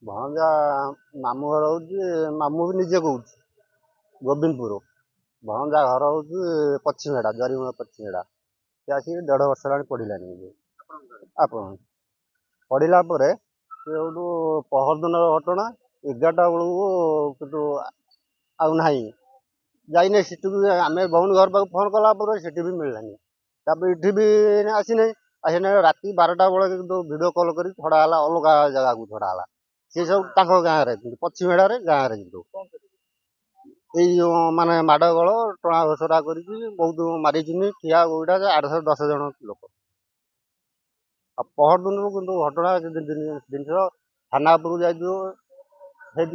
ଭଣଜା ମାମୁଁ ଘର ହଉଛି, ମାମୁଁ ବି ନିଜେ କହୁଛି ଗୋବିନ୍ଦପୁର। ଭଣଜା ଘର ହଉଛି ପଛିମେଡ଼ା, ଜରିମୂଳ ପଛିମେଡ଼ା। ସେ ଆସିକି 1.5 ବର୍ଷ ହେଲାଣି ପଢିଲାଣି ଏବେ। ଆପଣ ପଢିଲା ପରେ ସେ ସେଇଠୁ ପହରଦିନର ଘଟଣା 11ଟା ବେଳକୁ କିନ୍ତୁ ଆଉ ନାହିଁ, ଯାଇନି ସେଠିକୁ। ଆମେ ଭଉଣୀ ଘର ପାଖକୁ ଫୋନ କଲା ପରେ ସେଠି ବି ମିଳିଲାନି। ତାପରେ ଏଠି ବି ଆସିନାହିଁ। ଆସିନା ରାତି 12ଟା ବେଳେ କିନ୍ତୁ ଭିଡ଼ିଓ କଲ୍ କରି ଛଡ଼ା ହେଲା, ଅଲଗା ଜାଗାକୁ ଛଡ଼ା ହେଲା। ସେ ସବୁ ତାଙ୍କ ଗାଁରେ, କିନ୍ତୁ ପଛିମେଡ଼ାରେ ଗାଁରେ। କିନ୍ତୁ ଏଇ ଯୋଉ ମାନେ ମାଡ଼ ଗୋଳ ଟଣା ଘୋଷରା କରିକି ବହୁତ ମାରିଚିନି, ଠିଆ ଗୋଇଠା 8-10 ଜଣ ଲୋକ। ଆଉ ପହରଦିନରୁ କିନ୍ତୁ ଘଟଣା ଜିନିଷ ଥାନା ଉପରକୁ ଯାଇଛୁ।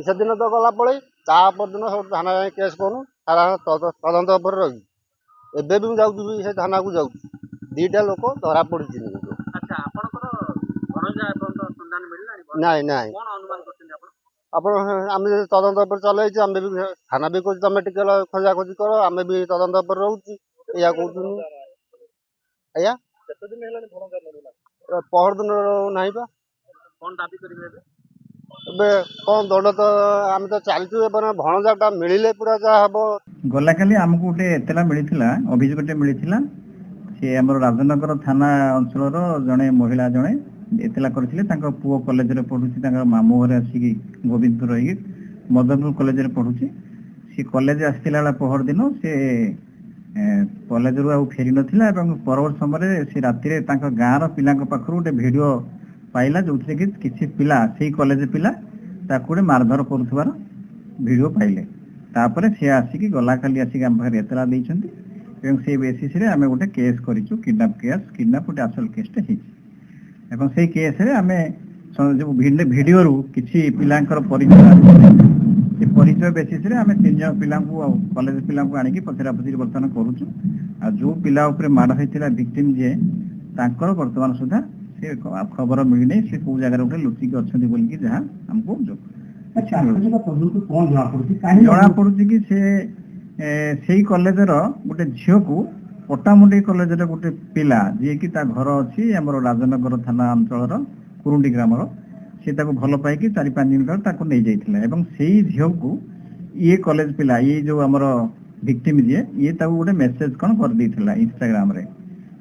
ସେଦିନ ତ ଗଲା ପଳେଇ, ତା ପରଦିନ ସବୁ ଥାନା ଯାଇ କେସ୍ କରୁ, ତଦନ୍ତ ଉପରେ ରହିଛୁ। ଏବେ ବି ମୁଁ ଯାଉଛି, ସେ ଥାନାକୁ ଯାଉଛି। 2ଟା ଲୋକ ଧରା ପଡ଼ିଛି। ନାଇଁ ନାଇଁ, ଆପଣ ଆମେ ତଦନ୍ତ ଉପରେ ଚଲେଇଛୁ। ଆମେ ବି ଥାନା ବି କହୁଛୁ ତମେ ଟିକେ ଖୋଜାଖୋଜି କର, ଆମେ ବି ତଦନ୍ତ ଉପରେ ରହୁଛୁ। ଏଇଆ କହୁଛୁ। ଆଜ୍ଞା, ପହରଦିନ ନାହିଁ ବା। ଏବେ କଣ ଦଣ୍ଡ ତ ଆମେ ତ ଚାଲିଛୁ। ଏବେ ଭଣଜାଟା ମିଳିଲେ ପୁରା ଯାହା ହବ। ଗଲାକାଲି ଆମକୁ ଗୋଟେ ଏତଲା ମିଳିଥିଲା, ଅଭିଯୋଗଟେ ମିଳିଥିଲା। ସେ ଆମର ରାଜନଗର ଥାନା ଅଞ୍ଚଳର ଜଣେ ମହିଳା ଜଣେ ଏତଲା କରିଥିଲେ, ତାଙ୍କ ପୁଅ କଲେଜରେ ପଢୁଛି, ତାଙ୍କ ମାମୁଁ ଘରେ ଆସିକି ଗୋବିନ୍ଦପୁର ରହିକି ମଦନପୁର କଲେଜରେ ପଢୁଛି। ସେ କଲେଜ ଆସିଥିଲା ବେଳେ ପହରଦିନ ସେ କଲେଜରୁ ଆଉ ଫେରି ନଥିଲା ଏବଂ ପରବର୍ତ୍ତୀ ସମୟରେ ସେ ରାତିରେ ତାଙ୍କ ଗାଁର ପିଲାଙ୍କ ପାଖରୁ ଗୋଟେ ଭିଡ଼ିଓ ପାଇଲା, ଯୋଉଥିରେ କି କିଛି ପିଲା, ସେଇ କଲେଜ ପିଲା ତାକୁ ଗୋଟେ ମାରଧର କରୁଥିବାର ଭିଡ଼ିଓ ପାଇଲେ। ତାପରେ ସେ ଆସିକି ଗଲାକାଲି ଆସିକି ଆମ ପାଖରେ ଏତଲା ଦେଇଛନ୍ତି ଏବଂ ସେଇ ବେସିସ୍ରେ ଆମେ ଗୋଟେ କେସ୍ କରିଛୁ, କିଡନାପ୍ କେସ୍। କିଡନାପ୍ ଗୋଟେ ଆସଲ କେସ୍ଟେ ହେଇଛି ଏବଂ ସେଇ କେସ୍ରେ ଆମେ ଯେଉଁ ଭିଡ଼ିଓରୁ କିଛି ପିଲାଙ୍କର ପରିଚୟ ଆସିଛି, ସେ ପରିଚୟ ବେସିସ୍ରେ ଆମେ 3 ଜଣ ପିଲାଙ୍କୁ ଆଉ କଲେଜ ପିଲାଙ୍କୁ ଆଣିକି ପଚରାପଚରି ବର୍ତ୍ତମାନ କରୁଛୁ। ଆଉ ଯେଉଁ ପିଲା ଉପରେ ମାଡ଼ ହେଇଥିଲା ଭିକ୍ଟିମ୍ ଯିଏ, ତାଙ୍କର ବର୍ତ୍ତମାନ ସୁଦ୍ଧା ସେ ଖବର ମିଳିନି, ସେ କେଉଁ ଜାଗାରେ ଗୋଟେ ଲୁଚିକି ଅଛନ୍ତି ବୋଲିକି ଯାହା ଆମକୁ ଜଣାପଡୁଛି କି ସେ ସେଇ କଲେଜର ଗୋଟେ ଝିଅକୁ ପଟ୍ଟାମୁଣ୍ଡେଇ କଲେଜର ଗୋଟେ ପିଲା, ଯିଏକି ତା ଘର ଅଛି ଆମର ରାଜନଗର ଥାନା ଅଞ୍ଚଳର କୁରୁଣ୍ଡି ଗ୍ରାମର, ସେ ତାକୁ ଭଲ ପାଇକି 4-5 ଦିନ କାଳ ତାକୁ ନେଇଯାଇଥିଲା ଏବଂ ସେଇ ଝିଅକୁ ଇଏ କଲେଜ ପିଲା, ଇଏ ଯୋଉ ଆମର ଭିକ୍ଟିମ୍ ଯିଏ, ଇଏ ତାକୁ ଗୋଟେ ମେସେଜ କ'ଣ କରିଦେଇଥିଲା ଇନଷ୍ଟାଗ୍ରାମରେ।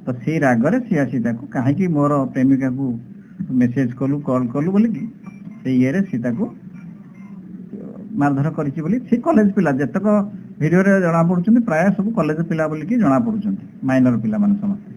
ତ ସେଇ ରାଗରେ ସିଏ ଆସି ତାକୁ, କାହିଁକି ମୋର ପ୍ରେମିକାକୁ ମେସେଜ କଲୁ, କଲ୍ କଲୁ ବୋଲିକି ସେଇ ଇଏରେ ସିଏ ତାକୁ ମାରଧର କରିଛି ବୋଲି ସେ କଲେଜ ପିଲା ଯେତେକ ଭିଡ଼ିଓରେ ଜଣାପଡୁଛନ୍ତି, ପ୍ରାୟ ସବୁ କଲେଜ ପିଲା ବୋଲିକି ଜଣାପଡୁଛନ୍ତି, ମାଇନର ପିଲାମାନେ ସମସ୍ତେ।